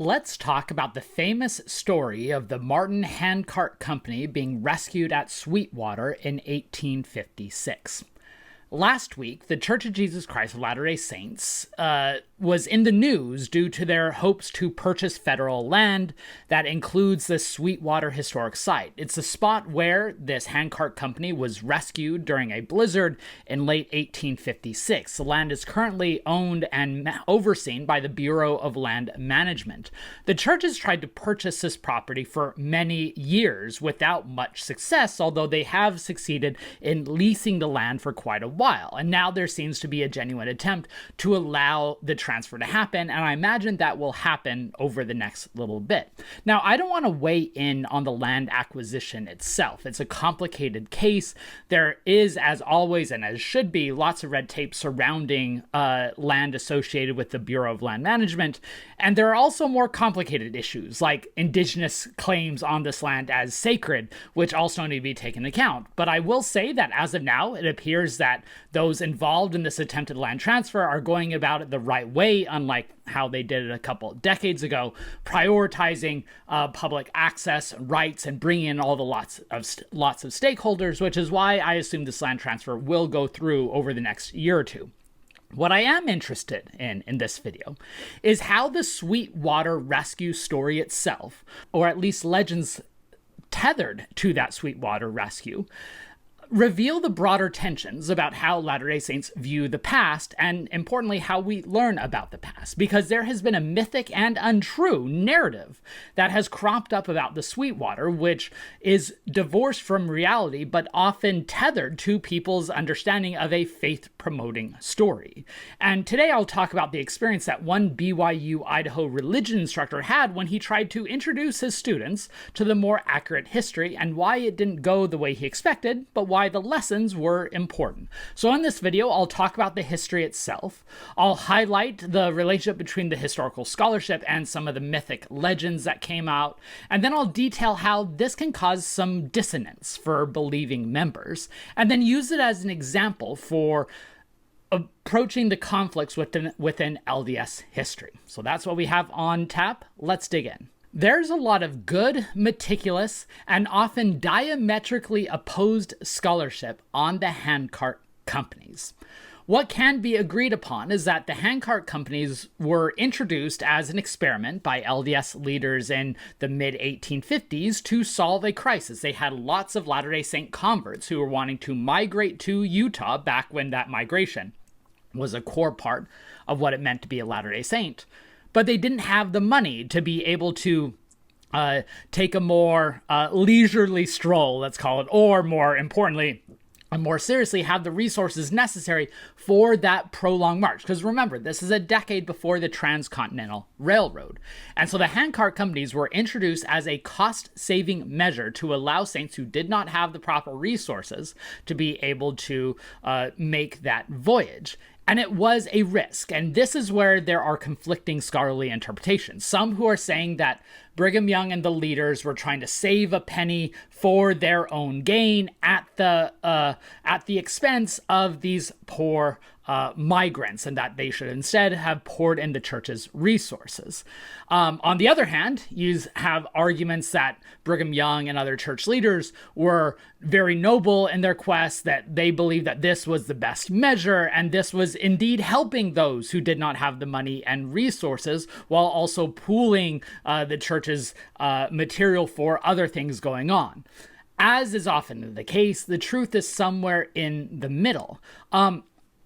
Let's talk about the famous story of the Martin Handcart Company being rescued at Sweetwater in 1856. Last week, the Church of Jesus Christ of Latter-day Saints was in the news due to their hopes to purchase federal land that includes the Sweetwater Historic Site. It's the spot where this Handcart Company was rescued during a blizzard in late 1856. The land is currently owned and overseen by the Bureau of Land Management. The church has tried to purchase this property for many years without much success, although they have succeeded in leasing the land for quite a while. And now there seems to be a genuine attempt to allow the transfer to happen, and I imagine that will happen over the next little bit. Now, I don't want to weigh in on the land acquisition itself. It's a complicated case. There is, as always, and as should be, lots of red tape surrounding land associated with the Bureau of Land Management, and there are also more complicated issues, like indigenous claims on this land as sacred, which also need to be taken into account. But I will say that as of now, it appears that those involved in this attempted land transfer are going about it the right way, unlike how they did it a couple of decades ago, prioritizing public access, rights, and bringing in all the lots of stakeholders, which is why I assume this land transfer will go through over the next year or two. What I am interested in this video is how the Sweetwater Rescue story itself, or at least legends tethered to that Sweetwater Rescue, reveal the broader tensions about how Latter-day Saints view the past, and importantly, how we learn about the past, because there has been a mythic and untrue narrative that has cropped up about the Sweetwater, which is divorced from reality, but often tethered to people's understanding of a faith-promoting story. And today I'll talk about the experience that one BYU Idaho religion instructor had when he tried to introduce his students to the more accurate history, and why it didn't go the way he expected, but why the lessons were important. So in this video, I'll talk about the history itself. I'll highlight the relationship between the historical scholarship and some of the mythic legends that came out, and then I'll detail how this can cause some dissonance for believing members, and then use it as an example for approaching the conflicts within LDS history. So that's what we have on tap. Let's dig in. There's a lot of good, meticulous, and often diametrically opposed scholarship on the Handcart Companies. What can be agreed upon is that the Handcart Companies were introduced as an experiment by LDS leaders in the mid-1850s to solve a crisis. They had lots of Latter-day Saint converts who were wanting to migrate to Utah back when that migration was a core part of what it meant to be a Latter-day Saint. But they didn't have the money to be able to take a more leisurely stroll, let's call it, or more importantly, and more seriously, have the resources necessary for that prolonged march. Because remember, this is a decade before the Transcontinental Railroad. And so the Handcart Companies were introduced as a cost-saving measure to allow saints who did not have the proper resources to be able to make that voyage. And it was a risk. And this is where there are conflicting scholarly interpretations. Some who are saying that Brigham Young and the leaders were trying to save a penny for their own gain at the expense of these poor migrants, and that they should instead have poured in the church's resources. On the other hand, you have arguments that Brigham Young and other church leaders were very noble in their quest, that they believed that this was the best measure, and this was indeed helping those who did not have the money and resources, while also pooling the church's material for other things going on. As is often the case, the truth is somewhere in the middle.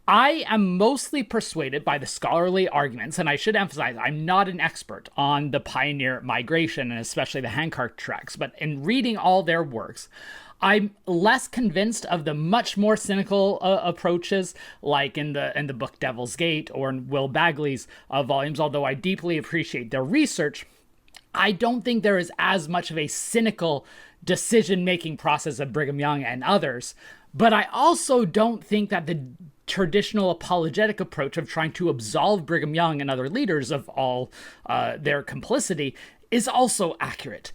I am mostly persuaded by the scholarly arguments, and I should emphasize, I'm not an expert on the pioneer migration, and especially the Handcart tracts, but in reading all their works, I'm less convinced of the much more cynical approaches, like in the book Devil's Gate or in Will Bagley's volumes, although I deeply appreciate their research. I don't think there is as much of a cynical decision-making process of Brigham Young and others, but I also don't think that the traditional apologetic approach of trying to absolve Brigham Young and other leaders of all their complicity is also accurate.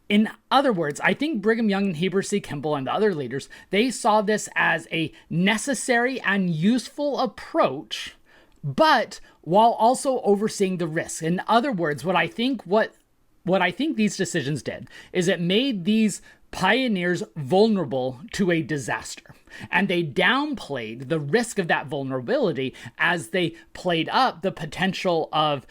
In other words, I think Brigham Young and Heber C. Kimball and the other leaders, they saw this as a necessary and useful approach but while also overseeing the risk. In other words, what I think these decisions did is it made these pioneers vulnerable to a disaster. And they downplayed the risk of that vulnerability as they played up the potential of,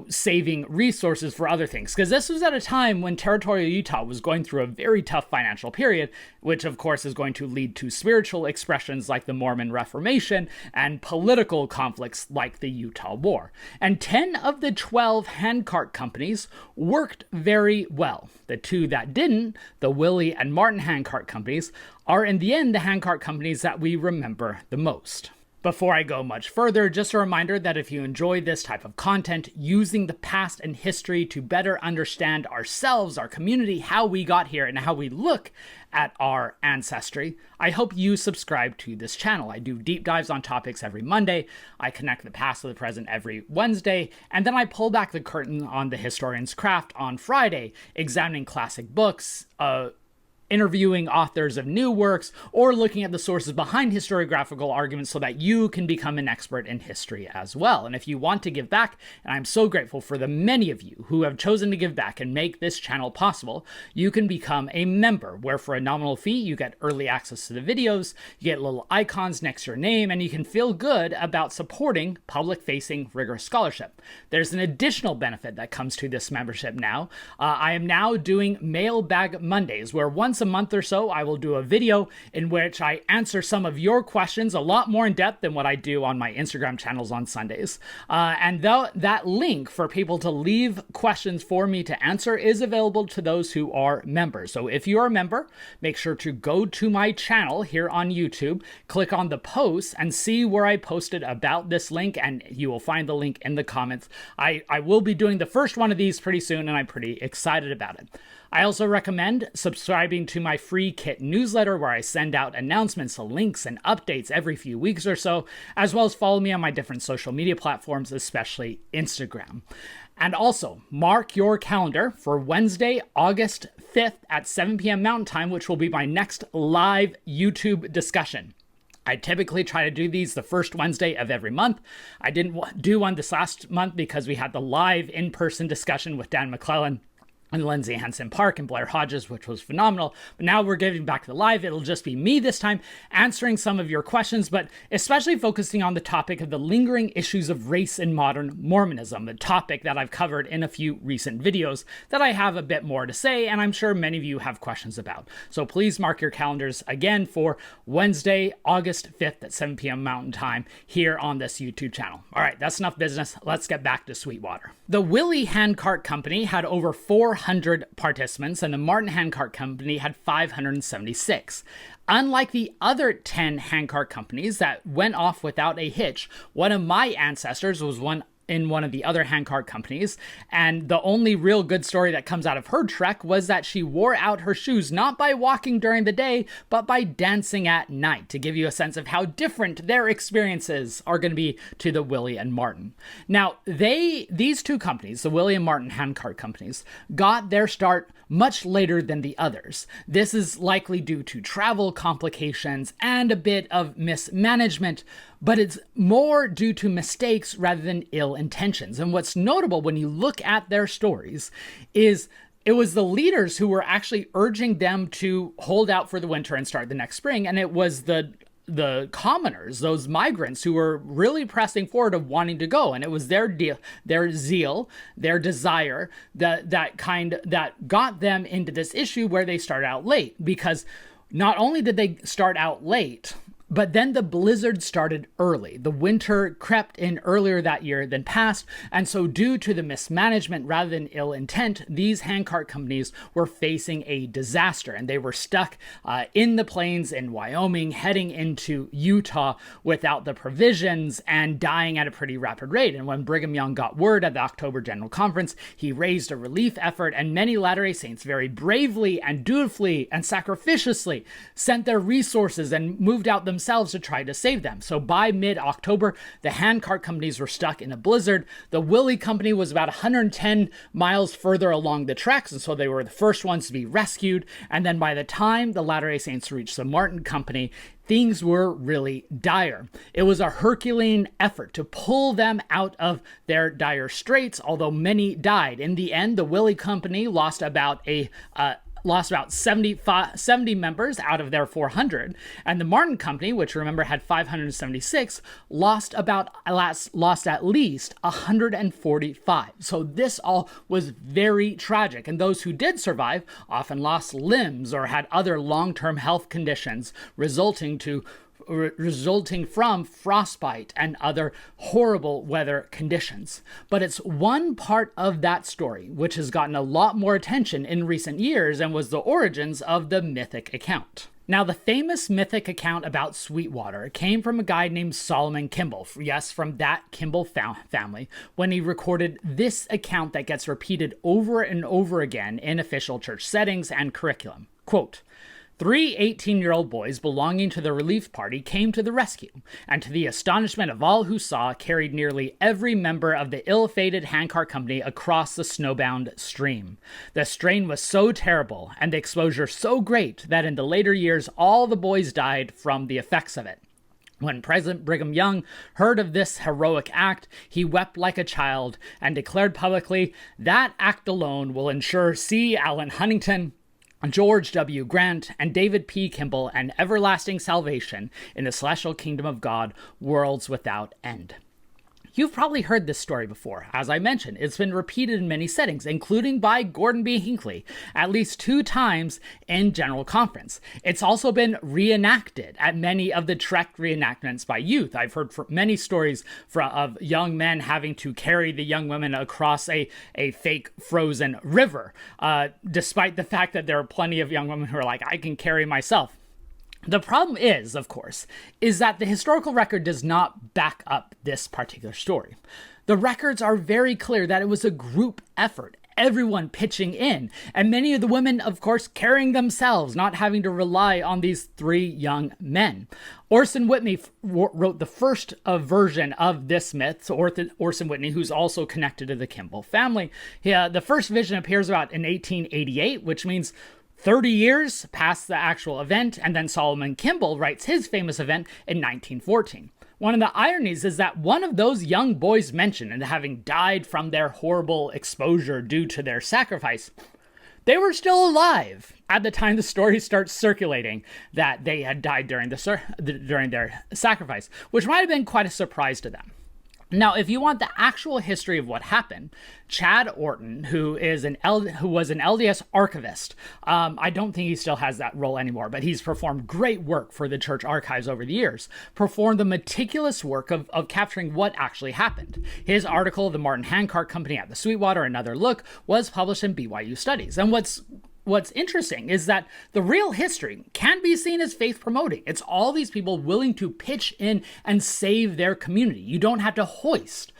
saving resources for other things. Because this was at a time when territorial Utah was going through a very tough financial period, which of course is going to lead to spiritual expressions like the Mormon Reformation and political conflicts like the Utah War. And 10 of the 12 handcart companies worked very well. The two that didn't, the Willie and Martin Handcart companies, are in the end the handcart companies that we remember the most. Before I go much further, just a reminder that if you enjoy this type of content, using the past and history to better understand ourselves, our community, how we got here, and how we look at our ancestry, I hope you subscribe to this channel. I do deep dives on topics every Monday, I connect the past to the present every Wednesday, and then I pull back the curtain on the historian's craft on Friday, examining classic books, interviewing authors of new works, or looking at the sources behind historiographical arguments so that you can become an expert in history as well. And if you want to give back, and I'm so grateful for the many of you who have chosen to give back and make this channel possible, you can become a member, where for a nominal fee, you get early access to the videos, you get little icons next to your name, and you can feel good about supporting public-facing rigorous scholarship. There's an additional benefit that comes to this membership now. I am now doing Mailbag Mondays, where once a month or so, I will do a video in which I answer some of your questions a lot more in depth than what I do on my Instagram channels on Sundays. And that link for people to leave questions for me to answer is available to those who are members. So if you are a member, make sure to go to my channel here on YouTube, click on the posts, and see where I posted about this link, and you will find the link in the comments. I will be doing the first one of these pretty soon, and I'm pretty excited about it. I also recommend subscribing to my free kit newsletter, where I send out announcements, links, and updates every few weeks or so, as well as follow me on my different social media platforms, especially Instagram. And also, mark your calendar for Wednesday, August 5th at 7 p.m. Mountain Time, which will be my next live YouTube discussion. I typically try to do these the first Wednesday of every month. I didn't do one this last month because we had the live in-person discussion with Dan McClellan and Lindsay Henson Park and Blair Hodges, which was phenomenal. But now we're giving back the live. It'll just be me this time answering some of your questions, but especially focusing on the topic of the lingering issues of race in modern Mormonism, a topic that I've covered in a few recent videos that I have a bit more to say, and I'm sure many of you have questions about. So please mark your calendars again for Wednesday, August 5th at 7 p.m. Mountain Time here on this YouTube channel. All right, that's enough business. Let's get back to Sweetwater. The Willie Handcart Company had over 400 participants, and the Martin Handcart Company had 576. Unlike the other 10 handcart companies that went off without a hitch, one of my ancestors was in one of the other handcart companies, and the only real good story that comes out of her trek was that she wore out her shoes not by walking during the day, but by dancing at night, to give you a sense of how different their experiences are going to be to the Willie and Martin. Now, these two companies, the Willie and Martin handcart companies, got their start much later than the others. This is likely due to travel complications and a bit of mismanagement, but it's more due to mistakes rather than ill intentions. And what's notable when you look at their stories is it was the leaders who were actually urging them to hold out for the winter and start the next spring, and it was the commoners, those migrants, who were really pressing forward of wanting to go. And it was their zeal, their desire that got them into this issue where they started out late. Because not only did they start out late, but then the blizzard started early. The winter crept in earlier that year than past, and so due to the mismanagement rather than ill intent, these handcart companies were facing a disaster, and they were stuck in the plains in Wyoming, heading into Utah without the provisions and dying at a pretty rapid rate. And when Brigham Young got word at the October General Conference, he raised a relief effort, and many Latter-day Saints very bravely and dutifully and sacrificiously sent their resources and moved out themselves themselves to try to save them. So by mid-October, the Handcart companies were stuck in a blizzard. The Willie company was about 110 miles further along the tracks, and so they were the first ones to be rescued. And then by the time the Latter-day Saints reached the Martin Company, things were really dire. It was a Herculean effort to pull them out of their dire straits, although many died. In the end, the Willie Company lost about 70 members out of their 400, and the Martin Company, which remember had 576, lost at least 145. So this all was very tragic, and those who did survive often lost limbs or had other long-term health conditions resulting from frostbite and other horrible weather conditions. But it's one part of that story which has gotten a lot more attention in recent years and was the origins of the mythic account. Now, the famous mythic account about Sweetwater came from a guy named Solomon Kimball, yes, from that Kimball family, when he recorded this account that gets repeated over and over again in official church settings and curriculum. Quote, "Three 18-year-old boys belonging to the relief party came to the rescue, and to the astonishment of all who saw, carried nearly every member of the ill-fated Handcart Company across the snowbound stream. The strain was so terrible, and the exposure so great, that in the later years all the boys died from the effects of it. When President Brigham Young heard of this heroic act, he wept like a child, and declared publicly, 'That act alone will ensure C. Allen Huntington, George W. Grant, and David P. Kimball an everlasting salvation in the celestial kingdom of God, worlds without end.'" You've probably heard this story before. As I mentioned, it's been repeated in many settings, including by Gordon B. Hinckley, at least 2 times in General Conference. It's also been reenacted at many of the Trek reenactments by youth. I've heard many stories of young men having to carry the young women across a fake frozen river, despite the fact that there are plenty of young women who are like, "I can carry myself." The problem is, of course, is that the historical record does not back up this particular story. The records are very clear that it was a group effort, everyone pitching in, and many of the women, of course, carrying themselves, not having to rely on these 3 young men. Orson Whitney wrote the first version of this myth. So Orson Whitney, who's also connected to the Kimball family. The first vision appears about in 1888, which means 30 years past the actual event, and then Solomon Kimball writes his famous event in 1914. One of the ironies is that one of those young boys mentioned and having died from their horrible exposure due to their sacrifice, they were still alive at the time the story starts circulating that they had died during their sacrifice, which might have been quite a surprise to them. Now, if you want the actual history of what happened, Chad Orton, who was an LDS archivist, I don't think he still has that role anymore, but he's performed great work for the church archives over the years, performed the meticulous work of capturing what actually happened. His article, The Martin Handcart Company at the Sweetwater, Another Look, was published in BYU Studies. And What's interesting is that the real history can be seen as faith promoting. It's all these people willing to pitch in and save their community. You don't have to hoist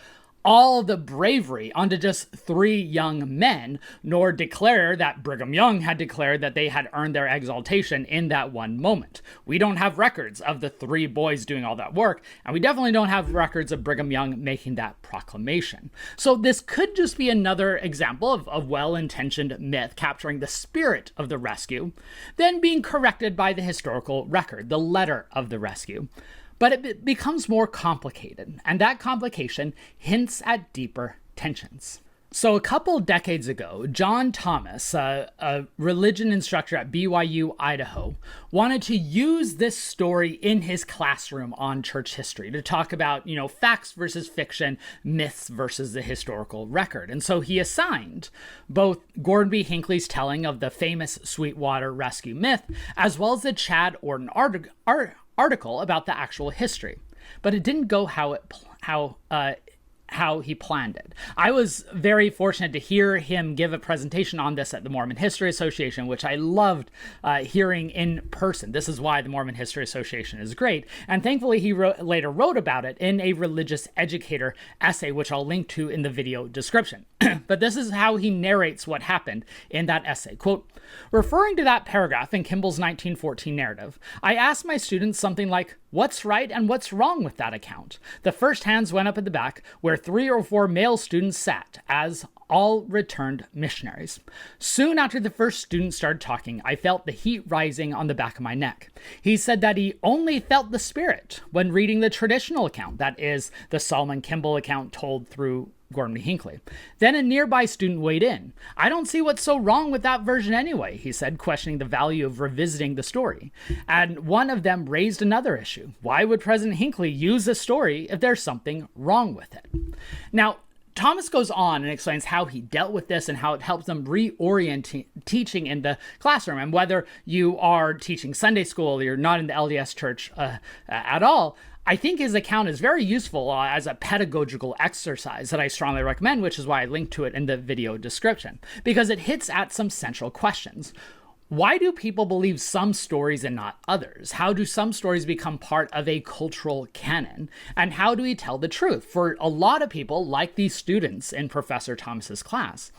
all the bravery onto just 3 young men, nor declare that Brigham Young had declared that they had earned their exaltation in that one moment. We don't have records of the 3 boys doing all that work, and we definitely don't have records of Brigham Young making that proclamation. So this could just be another example of well-intentioned myth capturing the spirit of the rescue, then being corrected by the historical record, the letter of the rescue. But it becomes more complicated, and that complication hints at deeper tensions. So a couple decades ago, John Thomas, a religion instructor at BYU, Idaho, wanted to use this story in his classroom on church history to talk about, facts versus fiction, myths versus the historical record. And so he assigned both Gordon B. Hinckley's telling of the famous Sweetwater Rescue myth, as well as the Chad Orton article about the actual history, but it didn't go how he planned it. I was very fortunate to hear him give a presentation on this at the Mormon History Association, which I loved hearing in person. This is why the Mormon History Association is great. And thankfully, he later wrote about it in a religious educator essay, which I'll link to in the video description. But this is how he narrates what happened in that essay. Quote, "Referring to that paragraph in Kimball's 1914 narrative, I asked my students something like, What's right and what's wrong with that account? The first hands went up at the back, where 3 or 4 male students sat, as all returned missionaries. Soon after the first student started talking, I felt the heat rising on the back of my neck. He said that he only felt the Spirit when reading the traditional account, that is, the Solomon Kimball account told through Gordon B. Hinckley. Then a nearby student weighed in. "I don't see what's so wrong with that version anyway," he said, questioning the value of revisiting the story. And one of them raised another issue. Why would President Hinckley use a story if there's something wrong with it? Now, Thomas goes on and explains how he dealt with this and how it helps them reorient teaching in the classroom. And whether you are teaching Sunday school or you're not in the LDS church at all, I think his account is very useful as a pedagogical exercise that I strongly recommend, which is why I linked to it in the video description, because it hits at some central questions. Why do people believe some stories and not others? How do some stories become part of a cultural canon? And how do we tell the truth? For a lot of people, like these students in Professor Thomas's class,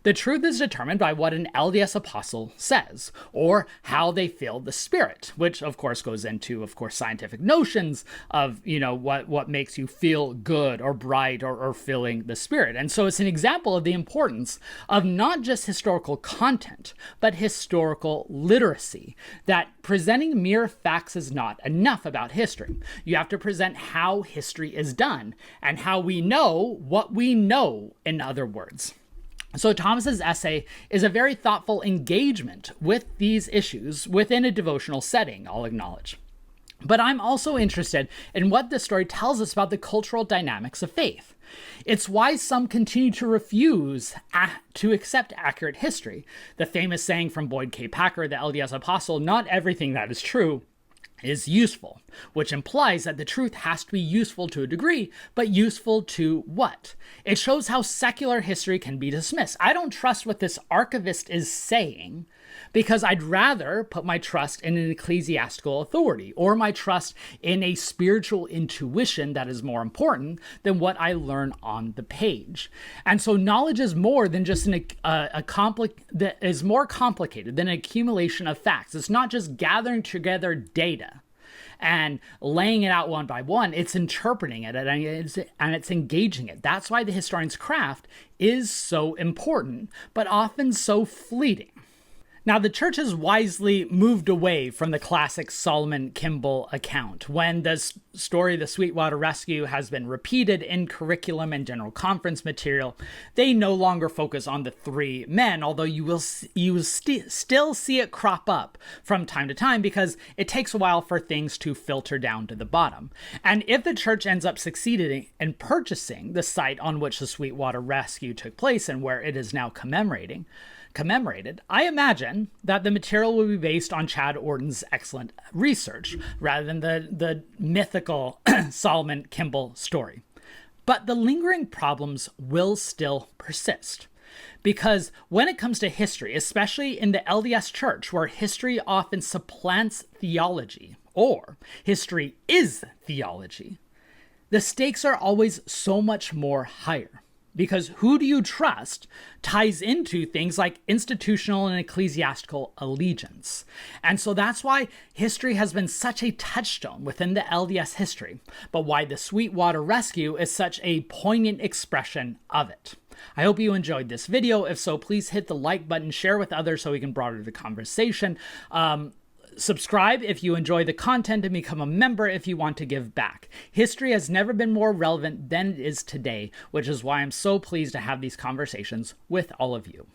the truth is determined by what an LDS apostle says, or how they feel the Spirit, which of course goes into, scientific notions of, what makes you feel good or bright or feeling the Spirit. And so it's an example of the importance of not just historical content, but historical literacy, that presenting mere facts is not enough about history. You have to present how history is done and how we know what we know, in other words. So Thomas's essay is a very thoughtful engagement with these issues within a devotional setting, I'll acknowledge. But I'm also interested in what this story tells us about the cultural dynamics of faith. It's why some continue to refuse to accept accurate history. The famous saying from Boyd K. Packer, the LDS apostle, "Not everything that is true is useful," which implies that the truth has to be useful to a degree, but useful to what? It shows how secular history can be dismissed. I don't trust what this archivist is saying because I'd rather put my trust in an ecclesiastical authority or my trust in a spiritual intuition that is more important than what I learn on the page. And so knowledge is more than just that is more complicated than an accumulation of facts. It's not just gathering together data and laying it out one by one. It's interpreting it and it's engaging it. That's why the historian's craft is so important, but often so fleeting. Now, the church has wisely moved away from the classic Solomon Kimball account. When the story, the Sweetwater Rescue, has been repeated in curriculum and general conference material, they no longer focus on the 3 men, although you will still see it crop up from time to time because it takes a while for things to filter down to the bottom. And if the church ends up succeeding in purchasing the site on which the Sweetwater Rescue took place and where it is now commemorated, I imagine that the material will be based on Chad Orton's excellent research rather than the mythical Solomon Kimball story. But the lingering problems will still persist. Because when it comes to history, especially in the LDS church, where history often supplants theology, or history is theology, the stakes are always so much more higher. Because who do you trust ties into things like institutional and ecclesiastical allegiance. And so that's why history has been such a touchstone within the LDS history, but why the Sweetwater Rescue is such a poignant expression of it. I hope you enjoyed this video. If so, please hit the like button, share with others so we can broaden the conversation. Subscribe if you enjoy the content and become a member if you want to give back. History has never been more relevant than it is today, which is why I'm so pleased to have these conversations with all of you.